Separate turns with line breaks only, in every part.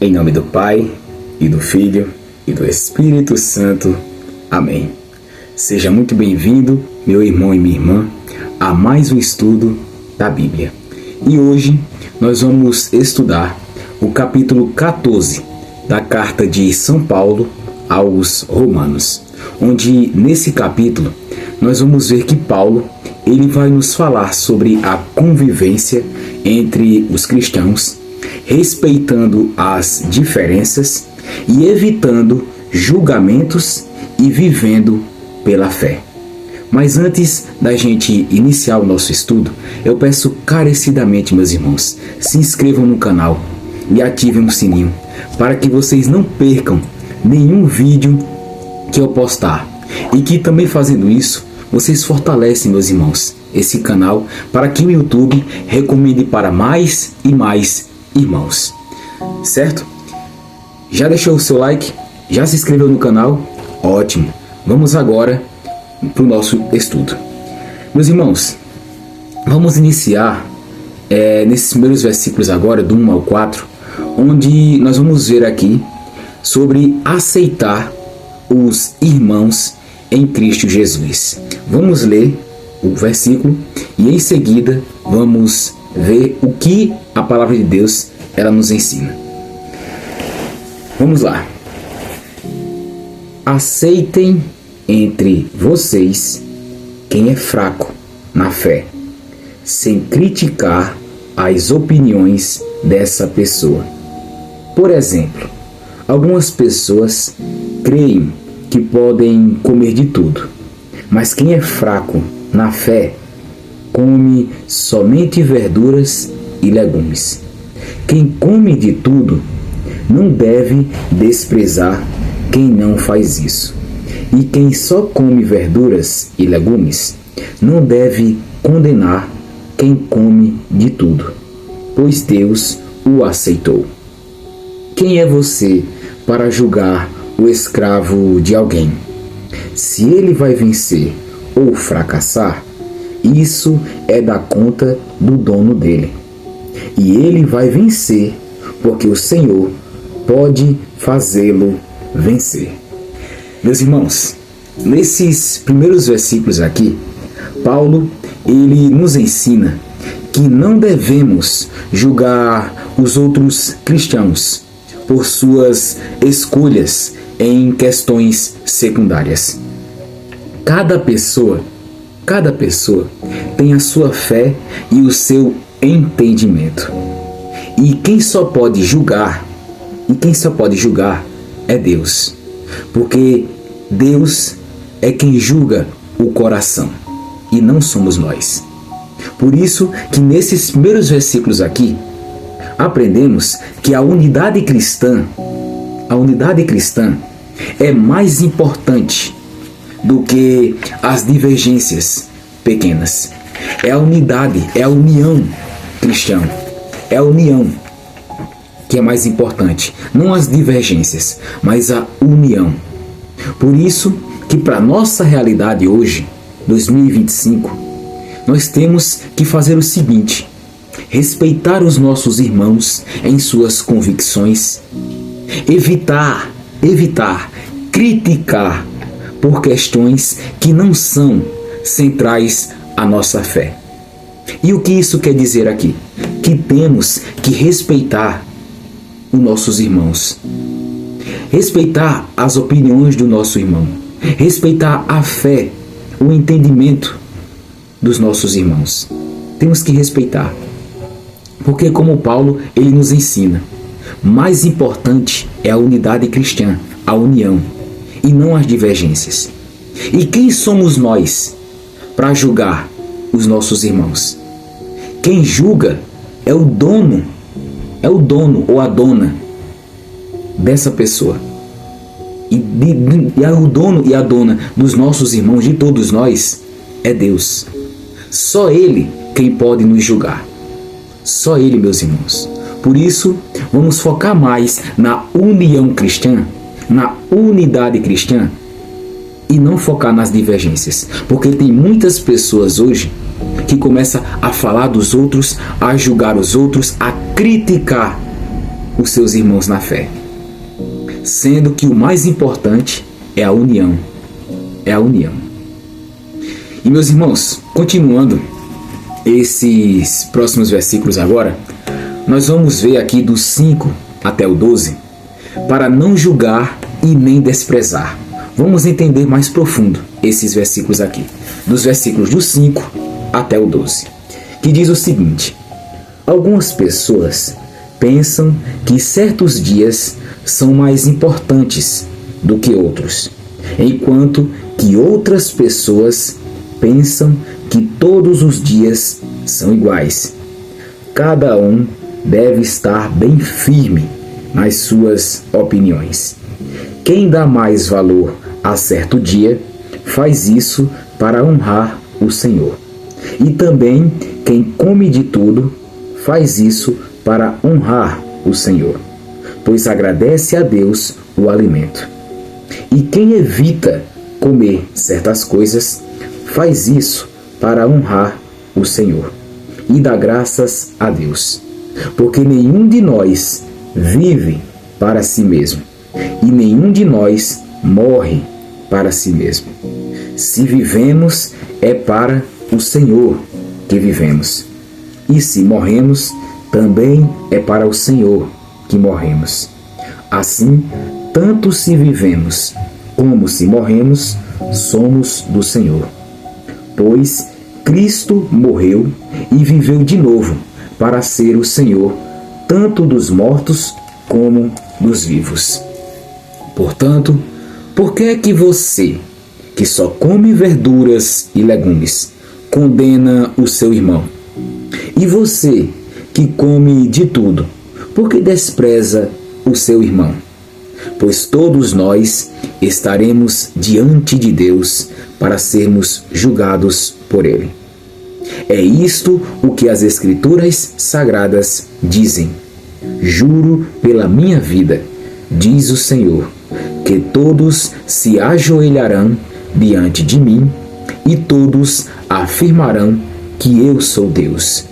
Em nome do Pai, e do Filho, e do Espírito Santo. Amém. Seja muito bem-vindo, meu irmão e minha irmã, a mais um estudo da Bíblia. E hoje nós vamos estudar o capítulo 14 da carta de São Paulo aos Romanos, onde nesse capítulo nós vamos ver que Paulo ele vai nos falar sobre a convivência entre os cristãos, respeitando as diferenças e evitando julgamentos e vivendo pela fé. Mas antes da gente iniciar o nosso estudo, eu peço carecidamente, meus irmãos, se inscrevam no canal e ativem o sininho para que vocês não percam nenhum vídeo que eu postar. E que também fazendo isso, vocês fortalecem, meus irmãos, esse canal para que o YouTube recomende para mais e mais irmãos. Certo? Já deixou o seu like? Já se inscreveu no canal? Ótimo! Vamos agora para o nosso estudo. Meus irmãos, vamos iniciar nesses primeiros versículos agora, do 1 ao 4, onde nós vamos ver aqui sobre aceitar os irmãos em Cristo Jesus. Vamos ler o versículo e em seguida vamos ver o que a palavra de Deus ela nos ensina. Vamos lá. Aceitem entre vocês quem é fraco na fé, sem criticar as opiniões dessa pessoa. Por exemplo, algumas pessoas creem que podem comer de tudo, mas quem é fraco na fé come somente verduras e legumes. Quem come de tudo não deve desprezar quem não faz isso. E quem só come verduras e legumes não deve condenar quem come de tudo, pois Deus o aceitou. Quem é você para julgar o escravo de alguém? Se ele vai vencer ou fracassar, isso é da conta do dono dele. E ele vai vencer, porque o Senhor pode fazê-lo vencer. Meus irmãos, nesses primeiros versículos aqui, Paulo ele nos ensina que não devemos julgar os outros cristãos por suas escolhas em questões secundárias. Cada pessoa tem a sua fé e o seu entendimento. E quem só pode julgar é Deus. Porque Deus é quem julga o coração e não somos nós. Por isso que nesses primeiros versículos aqui aprendemos que a unidade cristã é mais importante do que as divergências pequenas. É a unidade, é a união cristã, é a união que é mais importante, não as divergências, mas a união. Por isso que para nossa realidade hoje, 2025, nós temos que fazer o seguinte: respeitar os nossos irmãos em suas convicções, evitar criticar por questões que não são centrais à nossa fé. E o que isso quer dizer aqui? Que temos que respeitar os nossos irmãos, respeitar as opiniões do nosso irmão, respeitar a fé, o entendimento dos nossos irmãos. Temos que respeitar, porque como Paulo ele nos ensina, mais importante é a unidade cristã, a união, e não as divergências. E quem somos nós para julgar os nossos irmãos? Quem julga é o dono ou a dona dessa pessoa. E o dono e a dona dos nossos irmãos, de todos nós, é Deus. Só Ele quem pode nos julgar. Só Ele, meus irmãos. Por isso, vamos focar mais na união cristã, na unidade cristã, e não focar nas divergências. Porque tem muitas pessoas hoje que começam a falar dos outros, a julgar os outros, a criticar os seus irmãos na fé, sendo que o mais importante é a união. É a união. E meus irmãos, continuando esses próximos versículos agora, nós vamos ver aqui do 5 até o 12, para não julgar e nem desprezar. Vamos entender mais profundo esses versículos aqui, dos versículos do 5 até o 12, que diz o seguinte: algumas pessoas pensam que certos dias são mais importantes do que outros, enquanto que outras pessoas pensam que todos os dias são iguais. Cada um deve estar bem firme nas suas opiniões. Quem dá mais valor a certo dia, faz isso para honrar o Senhor. E também quem come de tudo, faz isso para honrar o Senhor, pois agradece a Deus o alimento. E quem evita comer certas coisas, faz isso para honrar o Senhor e dá graças a Deus, porque nenhum de nós vive para si mesmo e nenhum de nós morre para si mesmo. Se vivemos, é para o Senhor que vivemos, e se morremos, também é para o Senhor que morremos. Assim, tanto se vivemos como se morremos, somos do Senhor. Pois Cristo morreu e viveu de novo para ser o Senhor, tanto dos mortos como dos vivos. Portanto, por que é que você, que só come verduras e legumes, condena o seu irmão? E você, que come de tudo, por que despreza o seu irmão? Pois todos nós estaremos diante de Deus para sermos julgados por Ele. É isto o que as Escrituras Sagradas dizem. Juro pela minha vida, diz o Senhor, que todos se ajoelharão diante de mim e todos afirmarão que eu sou Deus.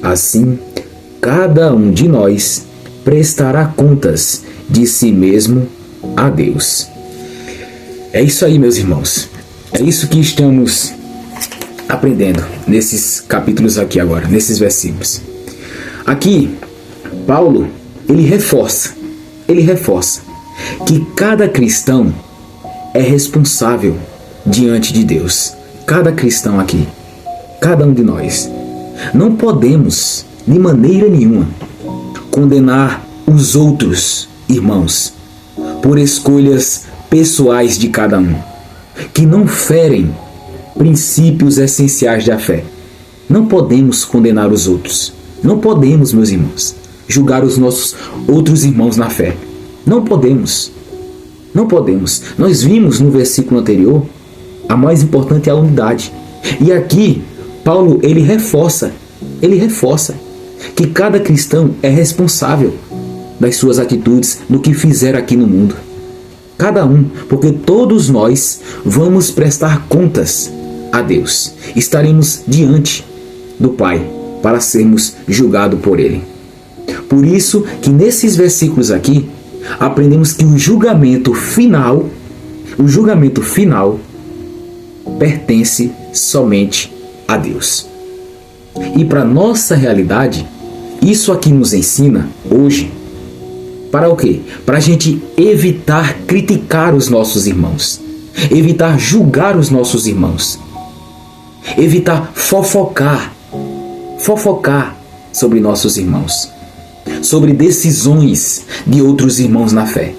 Assim, cada um de nós prestará contas de si mesmo a Deus. É isso aí, meus irmãos. É isso que estamos aprendendo nesses capítulos aqui agora, nesses versículos. Aqui, Paulo, ele reforça que cada cristão é responsável diante de Deus. Cada cristão aqui, cada um de nós. Não podemos, de maneira nenhuma, condenar os outros irmãos por escolhas pessoais de cada um, que não ferem princípios essenciais da fé. Não podemos condenar os outros. Não podemos, meus irmãos, julgar os nossos outros irmãos na fé. Não podemos. Não podemos. Nós vimos no versículo anterior, a mais importante é a unidade. E aqui, Paulo, ele reforça que cada cristão é responsável das suas atitudes, do que fizer aqui no mundo. Cada um, porque todos nós vamos prestar contas a Deus. Estaremos diante do Pai para sermos julgados por Ele. Por isso que nesses versículos aqui, aprendemos que o julgamento final pertence somente a Deus. E para nossa realidade, isso aqui nos ensina hoje, para o quê? Para a gente evitar criticar os nossos irmãos, evitar julgar os nossos irmãos, evitar fofocar sobre nossos irmãos, sobre decisões de outros irmãos na fé.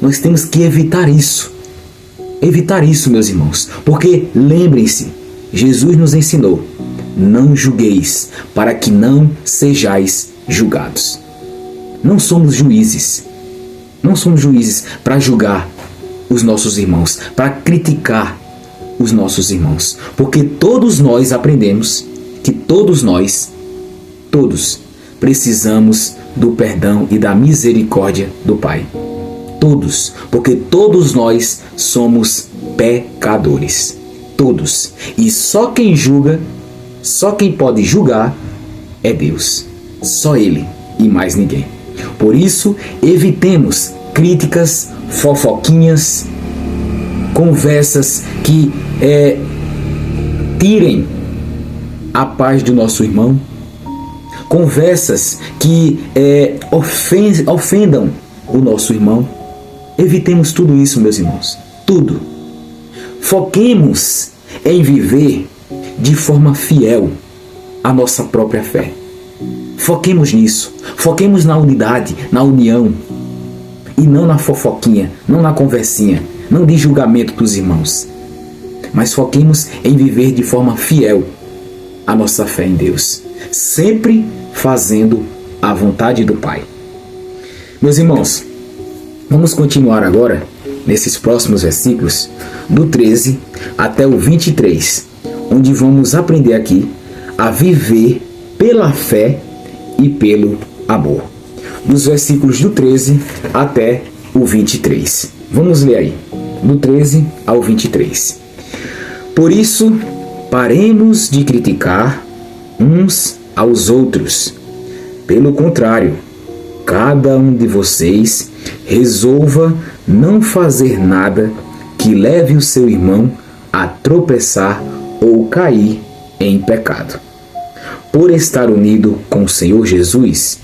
Nós temos que evitar isso, meus irmãos, porque lembrem-se, Jesus nos ensinou: não julgueis, para que não sejais julgados. Não somos juízes para julgar os nossos irmãos, para criticar os nossos irmãos, porque todos nós aprendemos que todos precisamos do perdão e da misericórdia do Pai. Todos, porque todos nós somos pecadores. Todos. E só quem pode julgar é Deus. Só Ele e mais ninguém. Por isso, evitemos críticas, fofoquinhas, conversas que tirem a paz do nosso irmão, conversas que ofendam o nosso irmão. Evitemos tudo isso, meus irmãos, tudo. Foquemos em viver de forma fiel à nossa própria fé. Foquemos nisso, foquemos na unidade, na união, e não na fofoquinha, não na conversinha, não de julgamento dos irmãos, mas foquemos em viver de forma fiel à nossa fé em Deus, sempre fazendo a vontade do Pai. Meus irmãos, vamos continuar agora nesses próximos versículos, do 13 até o 23, onde vamos aprender aqui a viver pela fé e pelo amor. Dos versículos do 13 até o 23. Vamos ler aí, do 13 ao 23. Por isso, paremos de criticar uns aos outros. Pelo contrário, cada um de vocês resolva não fazer nada que leve o seu irmão a tropeçar ou cair em pecado. Por estar unido com o Senhor Jesus,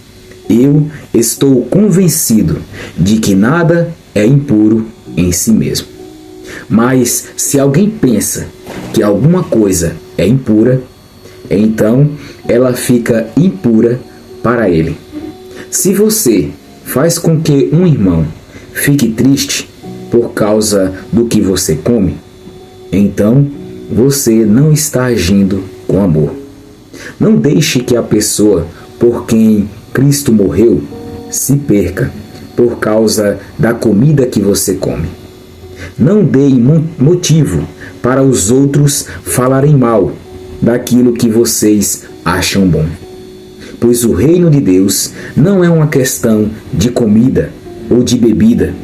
eu estou convencido de que nada é impuro em si mesmo. Mas se alguém pensa que alguma coisa é impura, então ela fica impura para ele. Se você faz com que um irmão fique triste por causa do que você come, então você não está agindo com amor. Não deixe que a pessoa por quem Cristo morreu se perca por causa da comida que você come. Não deem motivo para os outros falarem mal daquilo que vocês acham bom. Pois o reino de Deus não é uma questão de comida ou de bebida,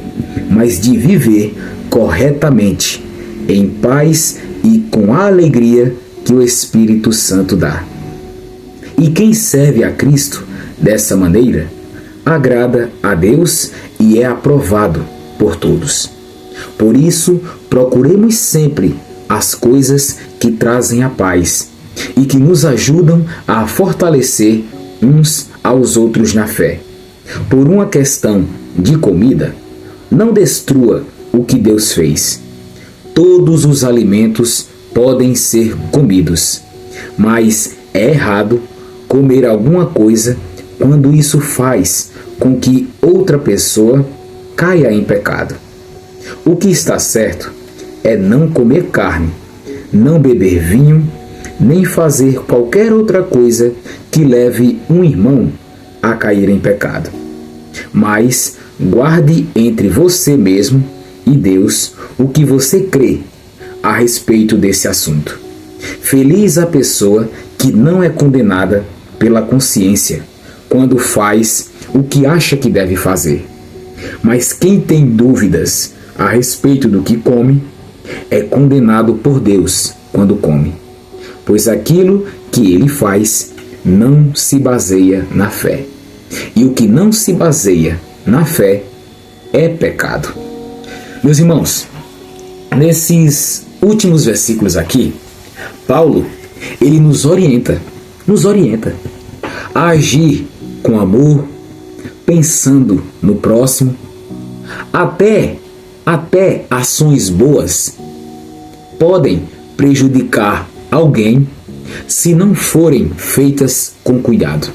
mas de viver corretamente, em paz e com a alegria que o Espírito Santo dá. E quem serve a Cristo dessa maneira, agrada a Deus e é aprovado por todos. Por isso, procuremos sempre as coisas que trazem a paz e que nos ajudam a fortalecer uns aos outros na fé. Por uma questão de comida, não destrua o que Deus fez. Todos os alimentos podem ser comidos, mas é errado comer alguma coisa quando isso faz com que outra pessoa caia em pecado. O que está certo é não comer carne, não beber vinho, nem fazer qualquer outra coisa que leve um irmão a cair em pecado. Mas guarde entre você mesmo e Deus o que você crê a respeito desse assunto. Feliz a pessoa que não é condenada pela consciência quando faz o que acha que deve fazer. Mas quem tem dúvidas a respeito do que come é condenado por Deus quando come, pois aquilo que ele faz não se baseia na fé. E o que não se baseia na fé é pecado. Meus irmãos, nesses últimos versículos aqui, Paulo, ele nos orienta a agir com amor, pensando no próximo. Até ações boas podem prejudicar alguém se não forem feitas com cuidado.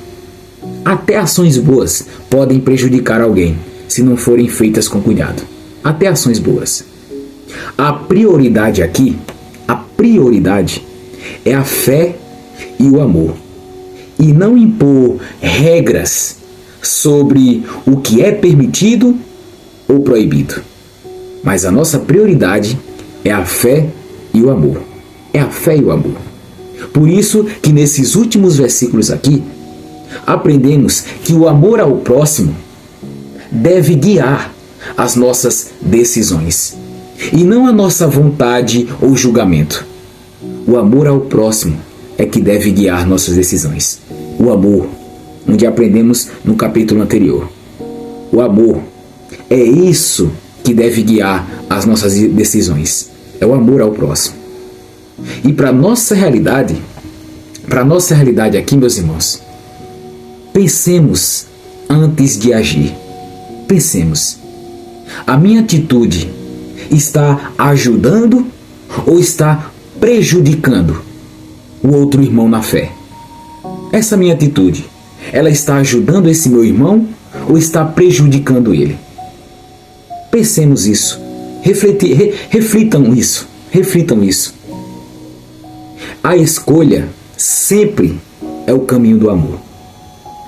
Até ações boas podem prejudicar alguém se não forem feitas com cuidado. Até ações boas. A prioridade aqui, é a fé e o amor. E não impor regras sobre o que é permitido ou proibido. Mas a nossa prioridade é a fé e o amor. É a fé e o amor. Por isso que nesses últimos versículos aqui, aprendemos que o amor ao próximo deve guiar as nossas decisões, e não a nossa vontade ou julgamento. O amor ao próximo é que deve guiar nossas decisões. O amor, onde aprendemos no capítulo anterior. O amor é isso que deve guiar as nossas decisões. É o amor ao próximo. E para nossa realidade aqui, meus irmãos, pensemos antes de agir. Pensemos. A minha atitude está ajudando ou está prejudicando o outro irmão na fé? Essa minha atitude, ela está ajudando esse meu irmão ou está prejudicando ele? Pensemos isso. Reflitam isso. A escolha sempre é o caminho do amor.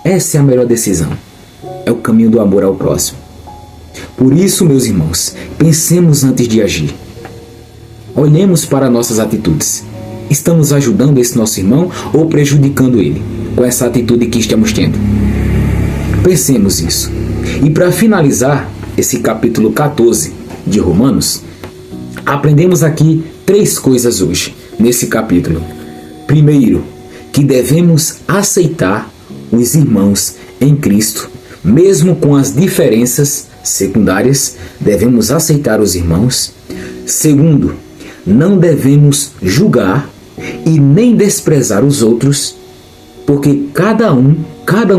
Essa é a melhor decisão. É o caminho do amor ao próximo. Por isso, meus irmãos, pensemos antes de agir. Olhemos para nossas atitudes. Estamos ajudando esse nosso irmão ou prejudicando ele com essa atitude que estamos tendo? Pensemos isso. E para finalizar esse capítulo 14 de Romanos, aprendemos aqui 3 coisas hoje, nesse capítulo. Primeiro, que devemos aceitar os irmãos em Cristo, mesmo com as diferenças secundárias, devemos aceitar os irmãos. Segundo, não devemos julgar e nem desprezar os outros, porque cada um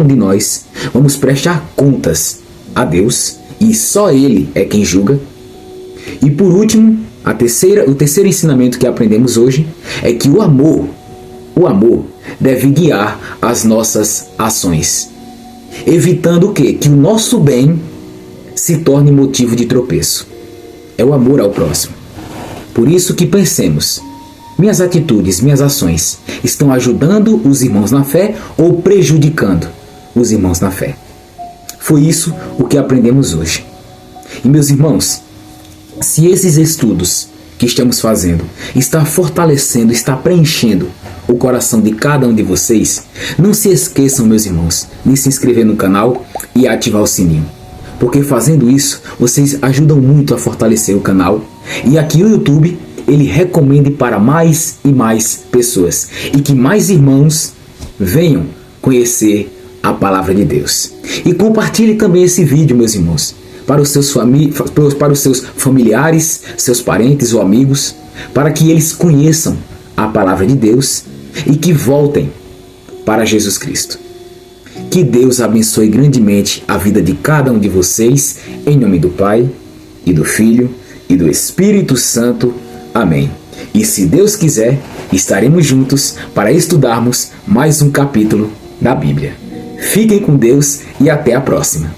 de nós vamos prestar contas a Deus e só Ele é quem julga. E por último, o terceiro ensinamento que aprendemos hoje é que o amor deve guiar as nossas ações, evitando o quê? Que o nosso bem se torne motivo de tropeço. É o amor ao próximo. Por isso que pensemos, minhas atitudes, minhas ações estão ajudando os irmãos na fé ou prejudicando os irmãos na fé? Foi isso o que aprendemos hoje. E meus irmãos, se esses estudos que estamos fazendo está fortalecendo, está preenchendo o coração de cada um de vocês, não se esqueçam, meus irmãos, de se inscrever no canal e ativar o sininho. Porque fazendo isso, vocês ajudam muito a fortalecer o canal. E aqui o YouTube, ele recomende para mais e mais pessoas. E que mais irmãos venham conhecer a palavra de Deus. E compartilhe também esse vídeo, meus irmãos, para os seus familiares, seus parentes ou amigos, para que eles conheçam a palavra de Deus e que voltem para Jesus Cristo. Que Deus abençoe grandemente a vida de cada um de vocês, em nome do Pai, e do Filho, e do Espírito Santo. Amém. E se Deus quiser, estaremos juntos para estudarmos mais um capítulo da Bíblia. Fiquem com Deus e até a próxima.